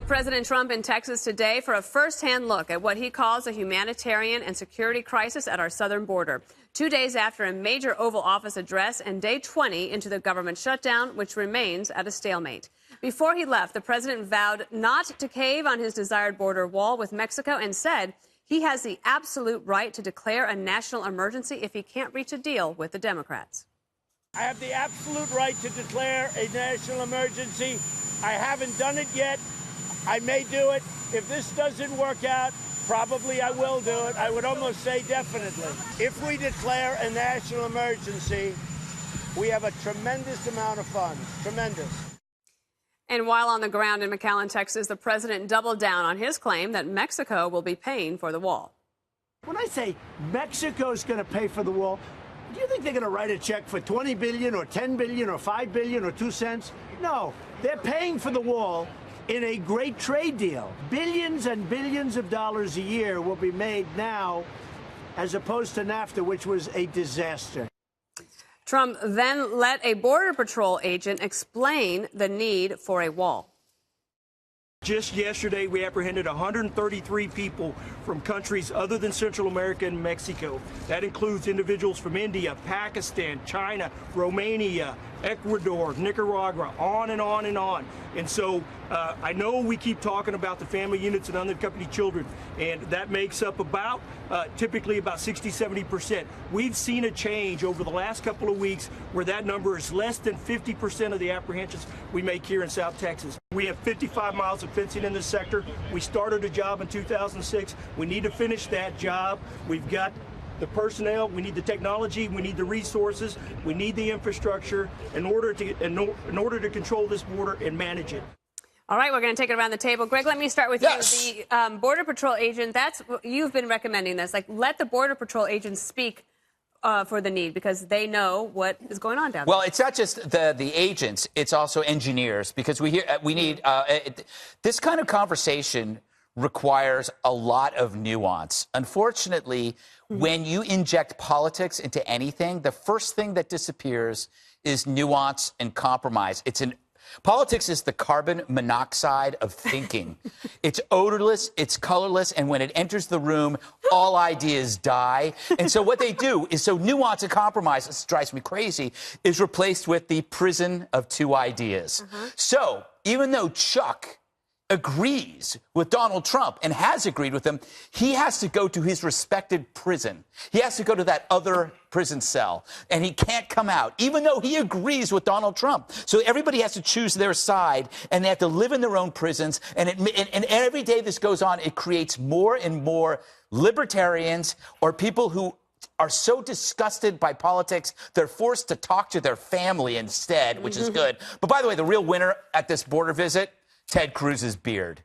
President Trump in Texas today for a first-hand look at what he calls a humanitarian and security crisis at our southern border. 2 days after a major Oval Office address and day 20 into the government shutdown, which remains at a stalemate. Before he left, the president vowed not to cave on his desired border wall with Mexico and said he has the absolute right to declare a national emergency if he can't reach a deal with the Democrats. I have the absolute right to declare a national emergency. I haven't done it yet. I may do it. If this doesn't work out, probably I will do it. I would almost say definitely. If we declare a national emergency, we have a tremendous amount of funds. Tremendous. And while on the ground in McAllen, Texas, the president doubled down on his claim that Mexico will be paying for the wall. When I say Mexico's going to pay for the wall, do you think they're going to write a check for $20 billion or $10 billion or $5 billion or 2 cents? No, they're paying for the wall in a great trade deal. Billions and billions of dollars a year will be made now as opposed to NAFTA, which was a disaster. Trump then let a Border Patrol agent explain the need for a wall. Just yesterday, we apprehended 133 people from countries other than Central America and Mexico. That includes individuals from India, Pakistan, China, Romania, Ecuador, Nicaragua, on and on and on. And so I know we keep talking about the family units and unaccompanied children, and that makes up about typically about 60–70%. We've seen a change over the last couple of weeks where that number is less than 50% of the apprehensions we make here in South Texas. We have 55 miles of fencing in this sector. We started a job in 2006. We need to finish that job. We've got the personnel, we need the technology, we need the resources, we need the infrastructure in order to control this border and manage it. All right, we're going to take it around the table. Greg, let me start with Yes. you. The Border Patrol agent, you've been recommending this. Like, let the Border Patrol agents speak for the need because they know what is going on down there. Well, it's not just the agents, it's also engineers, because we need this kind of conversation requires a lot of nuance. Unfortunately, when you inject politics into anything, the first thing that disappears is nuance and compromise. Politics is the carbon monoxide of thinking. It's odorless, it's colorless, and when it enters the room, all ideas die. And so what they do is, so nuance and compromise, this drives me crazy, is replaced with the prison of two ideas. So even though Chuck agrees with Donald Trump and has agreed with him, he has to go to his respected prison. He has to go to that other prison cell, and he can't come out, even though he agrees with Donald Trump. So everybody has to choose their side, and they have to live in their own prisons. And every day this goes on, it creates more and more libertarians or people who are so disgusted by politics, they're forced to talk to their family instead, which is good. But by the way, the real winner at this border visit, Ted Cruz's beard.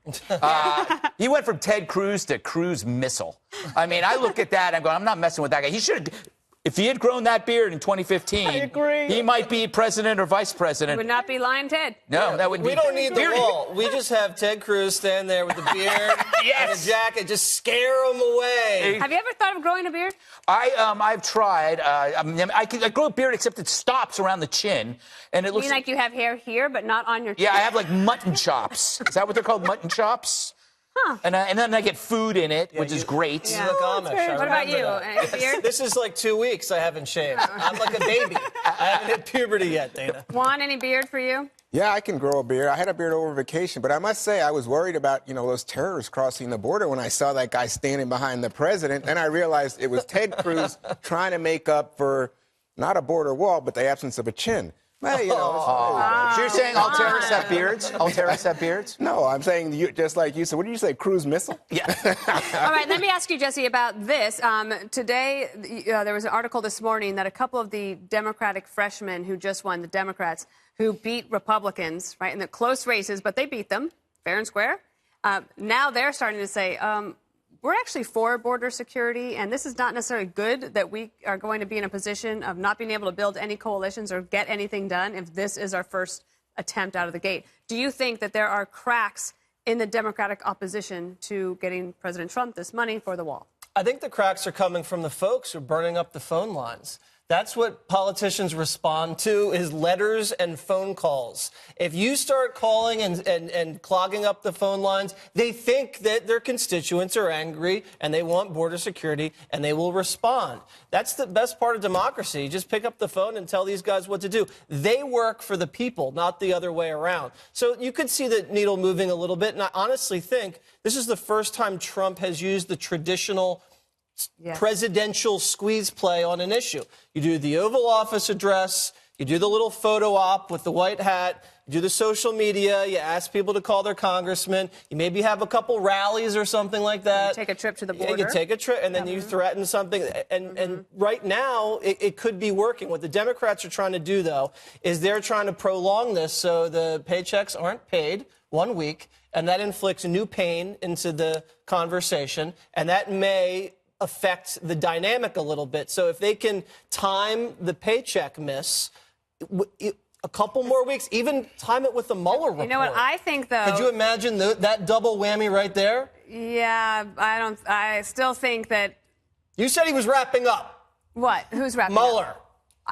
He went from Ted Cruz to Cruz Missile. I mean, I look at that and I'm going, I'm not messing with that guy. He should, if he had grown that beard in 2015, I agree. He might be president or vice president. Would not be Lion Ted. No, that would be. We don't need the wall. We just have Ted Cruz stand there with the beard and a jacket, just scare him away. Have you ever thought of growing a beard? I've tried. I grow a beard, except it stops around the chin, and it looks. You mean like you have hair here, but not on your chin? Yeah, I have like mutton chops. Is that what they're called, mutton chops? Huh. And then I get food in it, which is great. You look Amish. What about you? Any beard? This is like 2 weeks I haven't shaved. I'm like a baby. I haven't hit puberty yet, Dana. Juan, any beard for you? Yeah, I can grow a beard. I had a beard over vacation, but I must say I was worried about, those terrorists crossing the border when I saw that guy standing behind the president. Then I realized it was Ted Cruz trying to make up for not a border wall, but the absence of a chin. Well, So you're saying all terrorists have beards? All terrorists have beards? No, I'm saying just like you said. What did you say, Cruz Missile? Yeah. All right, let me ask you, Jesse, about this. Today, there was an article this morning that a couple of the Democratic freshmen who just won, the Democrats, who beat Republicans, right, in the close races, but they beat them, fair and square. Now they're starting to say, we're actually for border security, and this is not necessarily good that we are going to be in a position of not being able to build any coalitions or get anything done if this is our first attempt out of the gate. Do you think that there are cracks in the Democratic opposition to getting President Trump this money for the wall? I think the cracks are coming from the folks who are burning up the phone lines. That's what politicians respond to, is letters and phone calls. If you start calling and clogging up the phone lines, they think that their constituents are angry and they want border security, and they will respond. That's the best part of democracy. You just pick up the phone and tell these guys what to do. They work for the people, not the other way around. So you could see the needle moving a little bit, and I honestly think this is the first time Trump has used the traditional presidential squeeze play on an issue. You do the Oval Office address, you do the little photo op with the white hat, you do the social media, you ask people to call their congressman, you maybe have a couple rallies or something like that. You take a trip to the border. Yeah, you take a trip, and then you threaten something. And right now, it could be working. What the Democrats are trying to do, though, is they're trying to prolong this so the paychecks aren't paid 1 week, and that inflicts new pain into the conversation, and that may affect the dynamic a little bit. So if they can time the paycheck miss a couple more weeks, even time it with the Mueller report. You know what I think, though? Could you imagine that double whammy right there? Yeah, I still think that. You said he was wrapping up. What? Who's wrapping Mueller. up?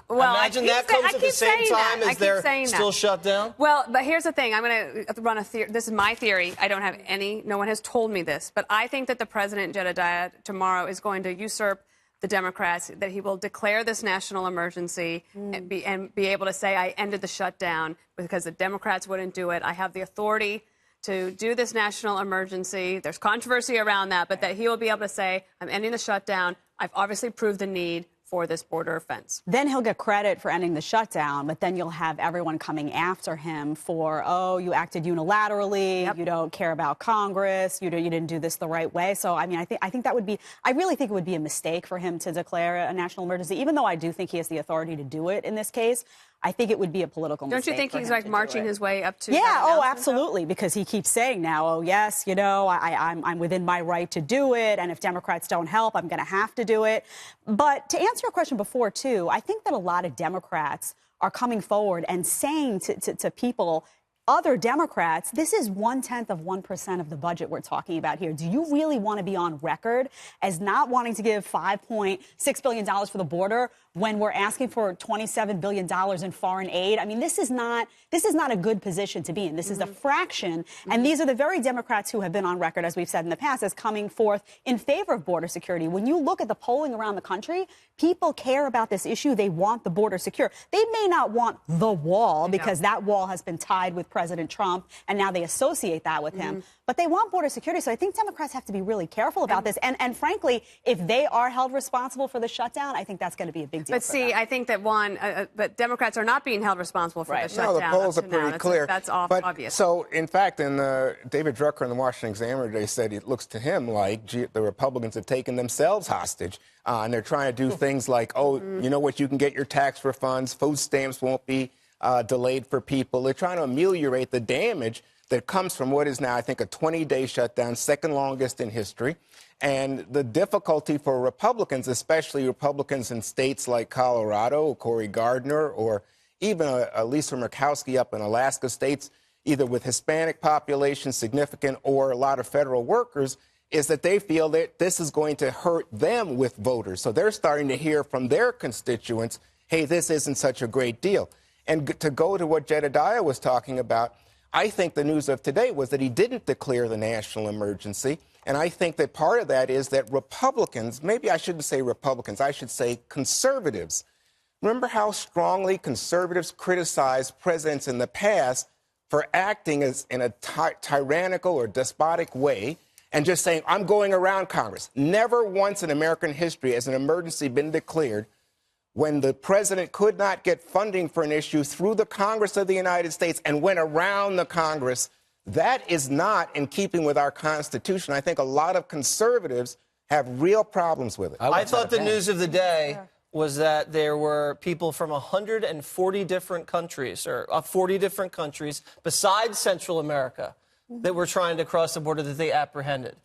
Well, imagine that comes at the same time as they're still shut down. Well, but here's the thing. I'm going to run a theory. This is my theory. I don't have any. No one has told me this. But I think that the president, Jedediah, tomorrow is going to usurp the Democrats, that he will declare this national emergency and be able to say, I ended the shutdown because the Democrats wouldn't do it. I have the authority to do this national emergency. There's controversy around that, but that he will be able to say, I'm ending the shutdown. I've obviously proved the need for this border fence. Then he'll get credit for ending the shutdown, but then you'll have everyone coming after him for, oh, you acted unilaterally, you don't care about Congress, you didn't do this the right way. So, I mean, I think that would be, I really think it would be a mistake for him to declare a national emergency, even though I do think he has the authority to do it in this case. I think it would be a political mistake. Don't you think he's like marching his way up to? Yeah, oh, absolutely, because he keeps saying now, oh, yes, you know, I'm within my right to do it, and if Democrats don't help, I'm going to have to do it. But to answer your question before, too, I think that a lot of Democrats are coming forward and saying to people, other Democrats, this is 0.1% of the budget we're talking about here. Do you really want to be on record as not wanting to give $5.6 billion for the border when we're asking for $27 billion in foreign aid? I mean, this is not a good position to be in. This is a fraction. And these are the very Democrats who have been on record, as we've said in the past, as coming forth in favor of border security. When you look at the polling around the country, people care about this issue. They want the border secure. They may not want the wall because that wall has been tied with President Trump, and now they associate that with him. But they want border security. So I think Democrats have to be really careful about this. And frankly, if they are held responsible for the shutdown, I think that's going to be a big deal. But see, I think that but Democrats are not being held responsible for the shutdown. No, the polls are pretty clear. That's obvious. So, in fact, in David Drucker in the Washington Examiner, they said it looks to him like the Republicans have taken themselves hostage. And they're trying to do things like, you know what, you can get your tax refunds, food stamps won't be delayed for people. They're trying to ameliorate the damage that comes from what is now, I think, a 20-day shutdown, second longest in history. And the difficulty for Republicans, especially Republicans in states like Colorado, Cory Gardner, or even Lisa Murkowski up in Alaska, states either with Hispanic population significant or a lot of federal workers, is that they feel that this is going to hurt them with voters. So they're starting to hear from their constituents, hey, this isn't such a great deal. And to go to what Jedediah was talking about, I think the news of today was that he didn't declare the national emergency. And I think that part of that is that Republicans, maybe I shouldn't say Republicans, I should say conservatives. Remember how strongly conservatives criticized presidents in the past for acting in a tyrannical or despotic way and just saying, I'm going around Congress. Never once in American history has an emergency been declared when the president could not get funding for an issue through the Congress of the United States and went around the Congress. That is not in keeping with our Constitution. I think a lot of conservatives have real problems with it. I thought the news of the day was that there were people from 140 different countries, or 40 different countries besides Central America, that were trying to cross the border that they apprehended.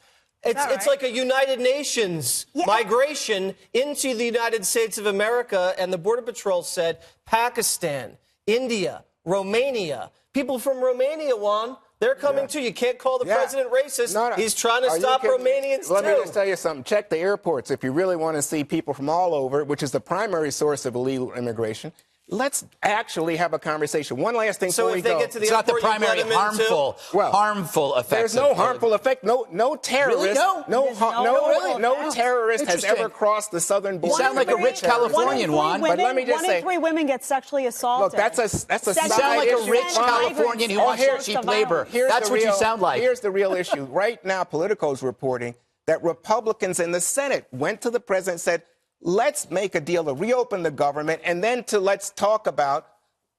It's like a United Nations migration into the United States of America, and the Border Patrol said Pakistan, India, Romania. People from Romania, Juan, They're coming too. You can't call the president racist. No. He's trying to Are you stop kidding me? Romanians Let too. me just tell you something. Check the airports if you really want to see people from all over, which is the primary source of illegal immigration. Let's actually have a conversation. One last thing So before we if they go. get to the It's not the airport, you let primary them in too? harmful effect. There's no harmful effect. No terrorist. Really? No? No terrorist has Interesting. ever crossed the southern border. You sound like a rich Californian, Juan. But let me just one say, in 3 women get sexually assaulted. look, that's a Sexual side You sound like a issue. rich Californian who wants cheap labor. That's what you sound like. Here's the real issue. Right now, Politico's reporting that Republicans in the Senate went to the president and said, let's make a deal to reopen the government and then let's talk about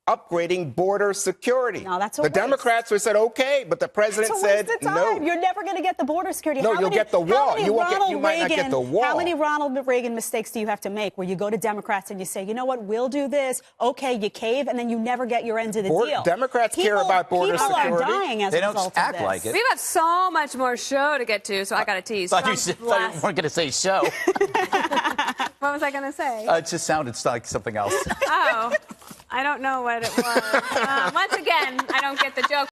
upgrading border security. No, that's a the waste. Democrats were said okay, but the president said no. You're never going to get the border security. No, you'll get the wall. You might not get the wall. How many Ronald Reagan mistakes do you have to make where you go to Democrats and you say, you know what, we'll do this. Okay, you cave, and then you never get your end of the deal. Democrats care about border security. People are dying as They a don't result act of this. like it. We have so much more show to get to, so I got to tease. Thought you weren't going to say show. What was I going to say? It just sounded like something else. Oh, I don't know what it was. Once again, I don't get the joke.